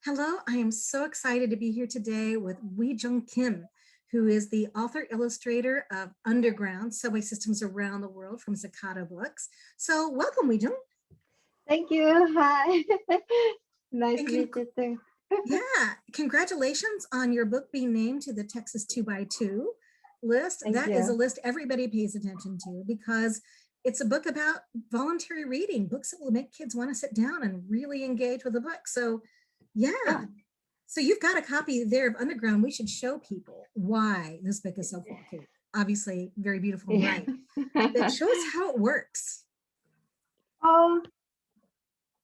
Hello, I am so excited to be here today with Uijung Kim, who is the author illustrator of Underground Subway Systems Around the World from Cicada Books. So welcome, Uijung. Thank you. Hi. Nice And to meet you too. yeah, congratulations on your book being named to the Texas 2x2 list. Thank That is a you. list everybody pays attention to because it's a book about voluntary reading, books that will make kids want to sit down and really engage with the book. So yeah, Yeah. so you've got a copy there of Underground. We should show people why this book is so cool. Okay, obviously very beautiful and Yeah. bright. But show us how it works. Oh,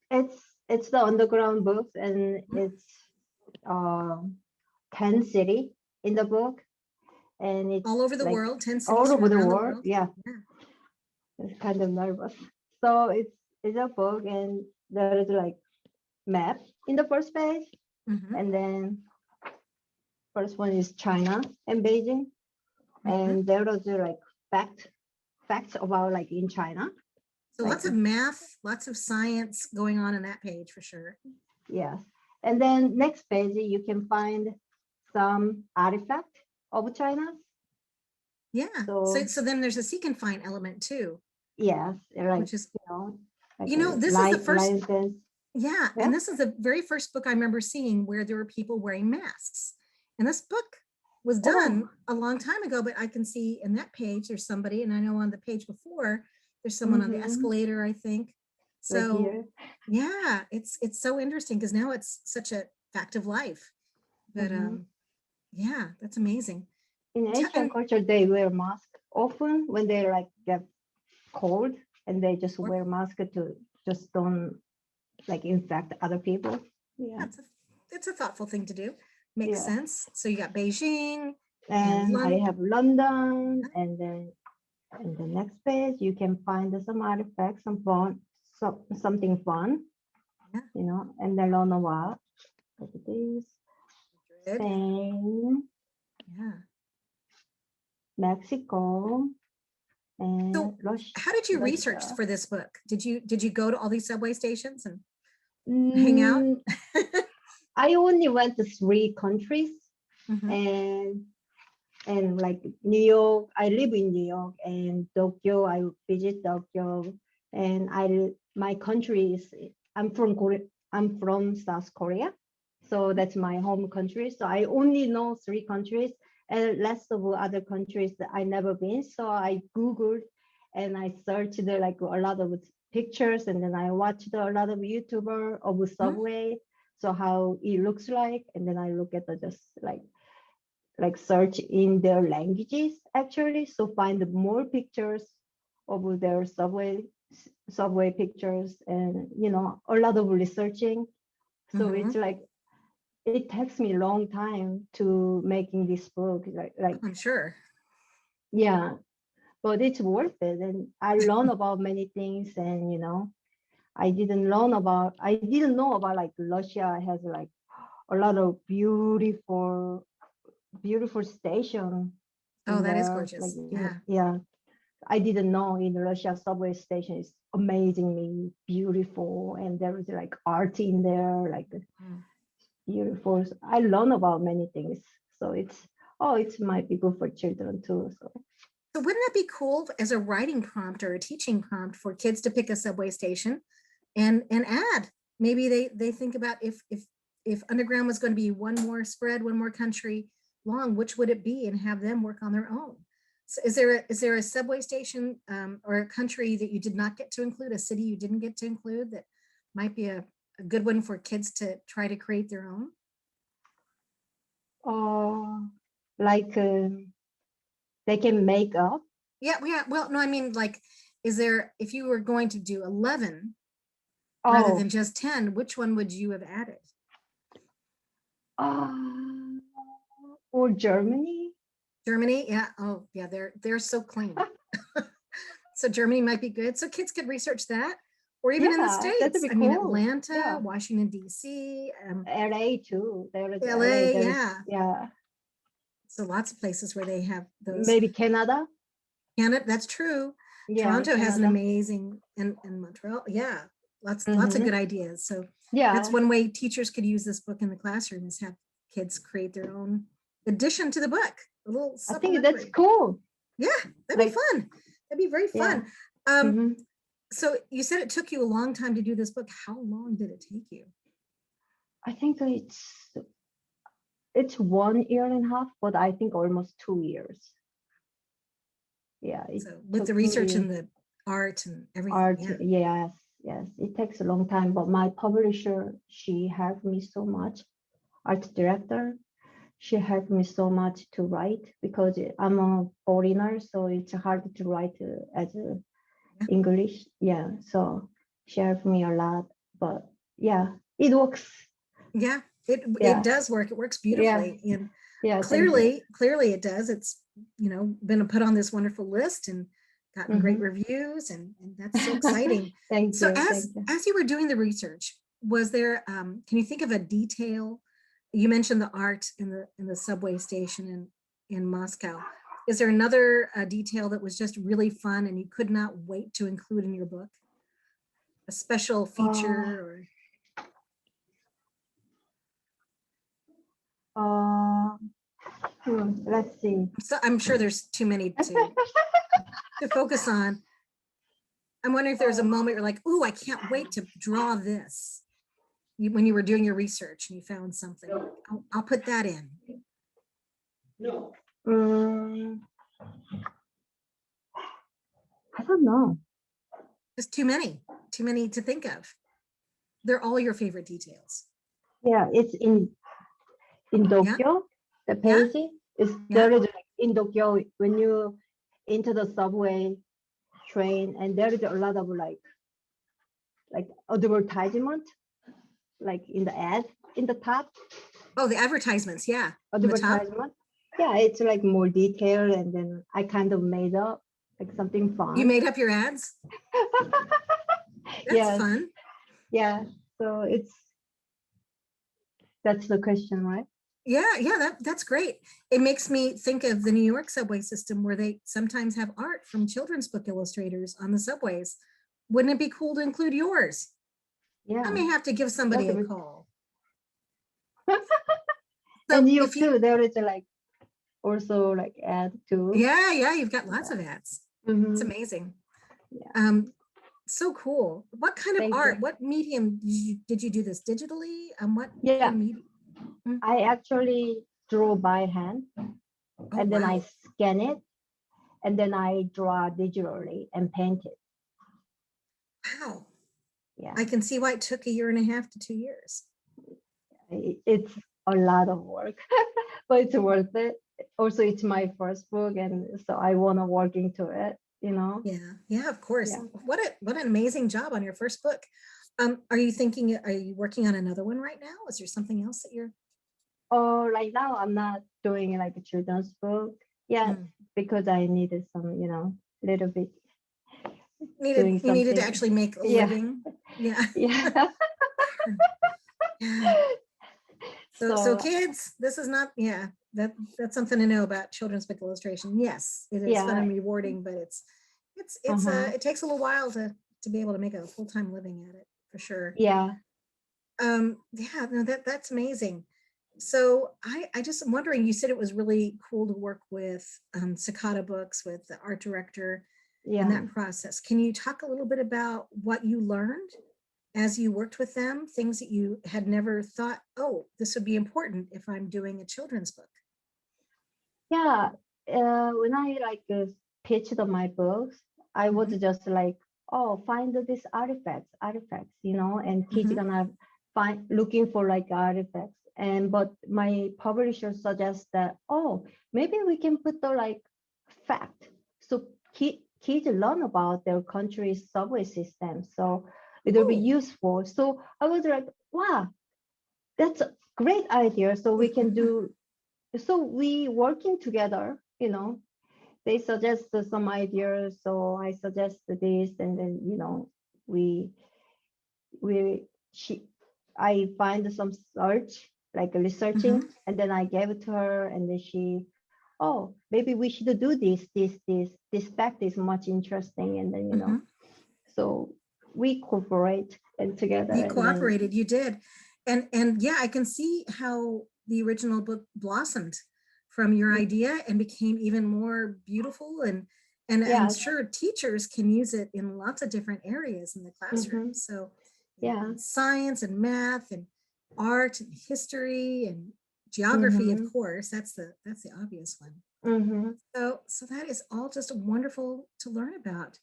it's the underground books and it's uh 10 city in the book and it's All over the like world, 10 cities all from over the around the world. world. Yeah, Yeah. it's kind of nervous. So it's a book and there is like map in the first page Mm-hmm. and then first one is China and Beijing and there was like facts about like in China. So Like lots of math, lots of science going on in that page for sure. yes. And then next page, you can find some artifact of China. Yeah. So then there's a seek and find element too, Yes, like, which is, like this is the first, lion dance. yeah. Yeah. And this is the very first book I remember seeing where there were people wearing masks. And this book was done a long time ago, but I can see in that page, there's somebody, and I know on the page before, there's someone on the escalator, I think. Right So here. yeah, it's so interesting because now it's such a fact of life. But yeah, that's amazing. In Asian culture, they wear mask often when they like get cold and they just wear mask to just don't like infect other people. Yeah. It's a thoughtful thing to do. Makes Yeah. sense. So you got Beijing And I have London, and then in the next page you can find some artifacts, some fun, something fun, yeah. and then learn about like this. Spain, yeah, Mexico, and so Russia. How did you research for this book? Did you go to all these subway stations and hang out? I only went to 3 countries, Mm-hmm. and like New York. I live in New York and Tokyo. I visit Tokyo, and my country is I'm from Korea. I'm from South Korea, so that's my home country. So I only know 3 countries, and rest of other countries that I never been. So I googled and I searched like a lot of pictures, and then I watched a lot of YouTuber of subway, so how it looks like, and then I look at the just like search in their languages actually, so find more pictures of their subway pictures, and a lot of researching. So it's like it takes me a long time to making this book, like I'm sure. yeah, but it's worth it, and I learn about many things, and I didn't know about like Russia has like a lot of beautiful station Oh, in that is there. Like gorgeous. Yeah. yeah, I didn't know in Russia subway station is amazingly beautiful, and there is like art in there, like beautiful. I learn about many things, so it might be good for children too. So wouldn't that be cool as a writing prompt or a teaching prompt for kids to pick a subway station and add? Maybe they think about if Underground was going to be one more spread, one more country long, which would it be, and have them work on their own. So is there a subway station or a country that you did not get to include, a city you didn't get to include that might be a good one for kids to try to create their own? Like they can make up. Yeah. Well, no, I mean, like, is there, if you were going to do 11 rather than just 10, which one would you have added? Or Germany. Yeah. Oh, yeah. They're so clean. So Germany might be good. So kids could research that, or even in the States. That'd be cool. I mean, Atlanta, Washington D.C., LA too. LA, yeah. Yeah. So lots of places where they have those. Maybe Canada. Canada, that's true. Yeah, Toronto has an amazing, and Montreal, yeah, lots of good ideas. So Yeah, That's one way teachers could use this book in the classroom, is have kids create their own addition to the book, a little I think that's supplementary. cool. Yeah, that'd be Like, fun. That'd be very yeah. fun. Um, Mhm. so you said it took you a long time to do this book. How long did it take you? I think it's 1.5 years, but I think almost 2 years. Yeah, it So with the took research me and the art and everything, art. yeah. Yes, yes, it takes a long time, but my publisher, she helped me so much. Art director, she helped me so much to write, because I'm a foreigner, so it's hard to write as Yeah. English. Yeah, so she helped me a lot. But yeah, it works. Yeah, it Yeah, does work. It works yeah, beautifully. And yeah. Thank you. clearly it does. It's, been put on this wonderful list and gotten great Mhm. reviews, and that's so exciting. Thank So you. Thank you. as you were doing the research, was there can you think of a detail? You mentioned the art in the subway station in Moscow. Is there another detail that was just really fun and you could not wait to include in your book? A special feature, Uh, let's see. so I'm sure there's too many to focus on. I'm wondering if there's a moment you're like, "Ooh, I can't wait to draw this." When you were doing your research and you found something, I'll put that in. Um, I don't know. Just too many to think of. They're all your favorite details. Yeah, it's in Yeah, Tokyo. The yeah, page is yeah. there is in Tokyo when you enter the subway train, and there is a lot of like advertisement, like in the ad in the top Oh, the advertisements, yeah, on the top. advertisement. Yeah, it's like more detailed, and then I kind of made up like something You fun. made up your ads. That's Yes, fun. yeah. So that's the question, right? Yeah, yeah, that's great. It makes me think of the New York subway system where they sometimes have art from children's book illustrators on the subways. Wouldn't it be cool to include yours? I Yeah, may have to give somebody that's a a bit. call. And So New York if you, too, there is like also like ad too. yeah, you've got lots of ads. It's Hmm. amazing. Yeah, Um, so cool. What kind of thank art, you. what medium did you do this digitally? What kind Yeah, of medium? I actually draw by hand, Oh, and then I wow. scan it, and then I draw digitally and paint it. Wow. Yeah, I can see why it took a year and a half to 2 years. it's a lot of work, but it's worth it. Also, it's my first book, and so I want to work into it, you know? Yeah, yeah, of course. Yeah. What an amazing job on your first book. Are you working on another one right now? Is there something else that you're Oh, right now I'm not doing like a children's book yet, mm, because I needed some, little bit doing you needed to something. actually make a Yeah, living? Yeah. yeah. Yeah. So So kids, this is not, yeah, that's something to know about children's book illustration. Yes, it is fun yeah, and rewarding, but uh-huh. it takes a little while to be able to make a full-time living at it, for sure. Yeah, Yeah, no, that's amazing. So I just am wondering, you said it was really cool to work with Cicada Books, with the art director in yeah. that process. Can you talk a little bit about what you learned as you worked with them, things that you had never thought, oh, this would be important if I'm doing a children's book? Yeah, when I pitched my books, I was Mhm, just like, oh, find these artifacts, and kids mhm. gonna find looking for like artifacts. And but my publisher suggests that, oh, maybe we can put the like fact, so kids learn about their country's subway system, so it'll be Oh, useful. So I was like, wow, that's a great idea. So we can do so we working together, they suggest some ideas, so I suggest this, and then we we she I find some search, like researching, mhm, and then I gave it to her, and then she, oh, maybe we should do this fact is much interesting, and then mhm. so we cooperate and together. You and then- cooperated, you did. And yeah, I can see how the original book blossomed from your idea and became even more beautiful. And I'm Yes. sure teachers can use it in lots of different areas in the classroom. So Yeah. science and math and art and history and geography, of course, that's the obvious one. So that is all just wonderful to learn about.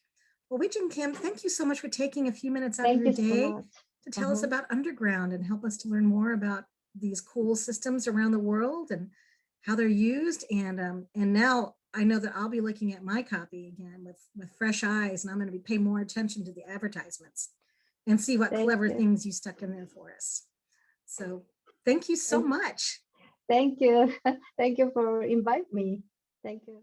Well, Uijung Kim, thank you so much for taking a few minutes out Thank of you your so day much. to tell us about Underground and help us to learn more about these cool systems around the world and how they're used. And now I know that I'll be looking at my copy again with fresh eyes, and I'm going to be paying more attention to the advertisements and see what clever things you stuck in there for us. So thank you so much. Thank you. Thank you for inviting me. Thank you.